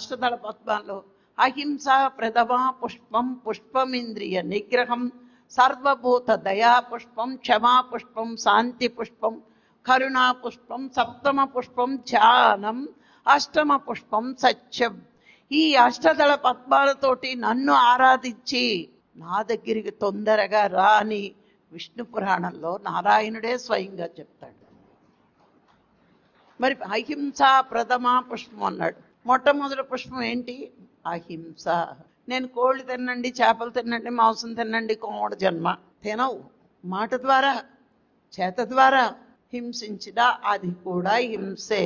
అష్టదళ పద్మాల్లో అహింస ప్రథమా పుష్పం పుష్పమింద్రియ నిగ్రహం సర్వభూత దయా పుష్పం క్షమా పుష్పం శాంతి పుష్పం కరుణా పుష్పం సప్తమ పుష్పం ధ్యానం అష్టమ పుష్పం సత్యం. ఈ అష్టదళ పద్మాలతోటి నన్ను ఆరాధించి నా దగ్గరికి తొందరగా రా అని విష్ణు పురాణంలో నారాయణుడే స్వయంగా చెప్తాడు. మరి అహింస ప్రథమా పుష్పం అన్నాడు. మొట్టమొదటి పుష్పం ఏంటి? అహింస. నేను కోళ్ళు తినండి, చేపలు తినండి, మాంసం తినండి, కోమడ జన్మ తినవు. మాట ద్వారా చేత ద్వారా హింసించినా అది కూడా హింసే.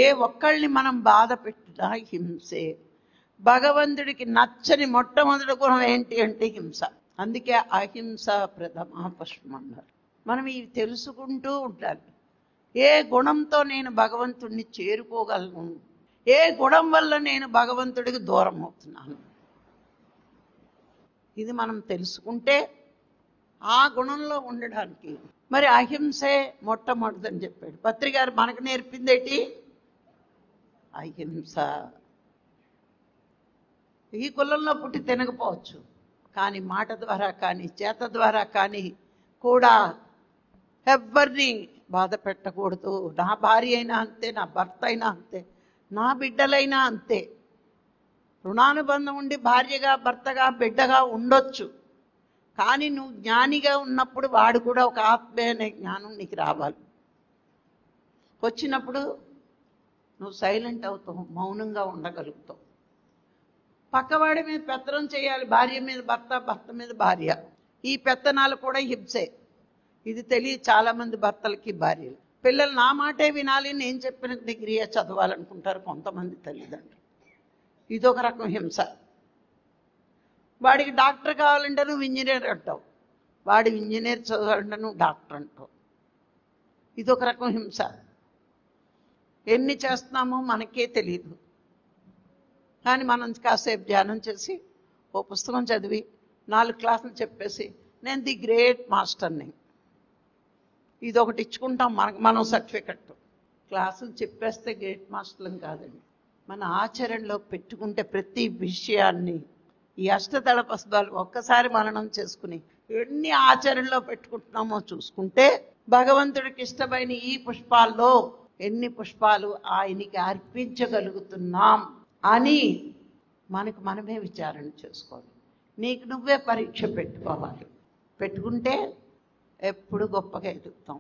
ఏ ఒక్కళ్ళని మనం బాధ పెట్టినా హింసే. భగవంతుడికి నచ్చని మొట్టమొదటి గుణం ఏంటి అంటే హింస. అందుకే అహింస ప్రథమా పుష్పం అన్నారు. మనం ఇవి తెలుసుకుంటూ ఉండాలి. ఏ గుణంతో నేను భగవంతుడిని చేరుకోగలను, ఏ గుణం వల్ల నేను భగవంతుడికి దూరం అవుతున్నాను, ఇది మనం తెలుసుకుంటే ఆ గుణంలో ఉండడానికి. మరి అహింసే మొట్టమొదటిదని చెప్పాడు. పత్రిగారు మనకు నేర్పిందేటి? అహింస. ఈ కులంలో పుట్టి తినకపోవచ్చు, కానీ మాట ద్వారా కానీ చేత ద్వారా కానీ కూడా ఎవరిని బాధ పెట్టకూడదు. నా భార్య అయినా అంతే, నా భర్త అయినా అంతే, నా బిడ్డలైనా అంతే. రుణానుబంధం ఉండి భార్యగా భర్తగా బిడ్డగా ఉండొచ్చు, కానీ నువ్వు జ్ఞానిగా ఉన్నప్పుడు వాడు కూడా ఒక ఆత్మే అనే జ్ఞానం నీకు రావాలి. వచ్చినప్పుడు నువ్వు సైలెంట్ అవుతావు, మౌనంగా ఉండగలుగుతావు. పక్కవాడి మీద పెత్తనం చేయాలి, భార్య మీద భర్త, భర్త మీద భార్య. ఈ పెత్తనాలు కూడా హింసే. ఇది తెలియ చాలామంది భర్తలకి భార్యలు. పిల్లలు నా మాటే వినాలి, నేను చెప్పిన డిగ్రీయే చదవాలనుకుంటారు కొంతమంది తల్లిదండ్రులు. ఇదొక రకం హింస. వాడికి డాక్టర్ కావాలంటే నువ్వు ఇంజనీర్ అంటావు, వాడి ఇంజనీర్ చదవాలంటే నువ్వు డాక్టర్ అంటావు. ఇదొక రకం హింస. ఎన్ని చేస్తున్నామో మనకే తెలియదు, కానీ మనం కాసేపు ధ్యానం చేసి ఓ పుస్తకం చదివి 4 క్లాసులు చెప్పేసి నేను ది గ్రేట్ మాస్టర్ని ఇదొకటి ఇచ్చుకుంటాం మనకు మనం సర్టిఫికెట్. క్లాసులు చెప్పేస్తే గ్రేట్ మాస్టర్లం కాదండి. మన ఆచరణలో పెట్టుకుంటే ప్రతి విషయాన్ని ఈ అష్టదళ పద్మాలు ఒక్కసారి మననం చేసుకుని ఎన్ని ఆచరణలో పెట్టుకుంటున్నామో చూసుకుంటే భగవంతుడికి ఇష్టమైన ఈ పుష్పాల్లో ఎన్ని పుష్పాలు ఆయనకి అర్పించగలుగుతున్నాం అని మనకు మనమే విచారణ చేసుకోవాలి. నీకు నువ్వే పరీక్ష పెట్టుకోవాలి. పెట్టుకుంటే ఎప్పుడు గొప్పగా ఎదుగుతాం.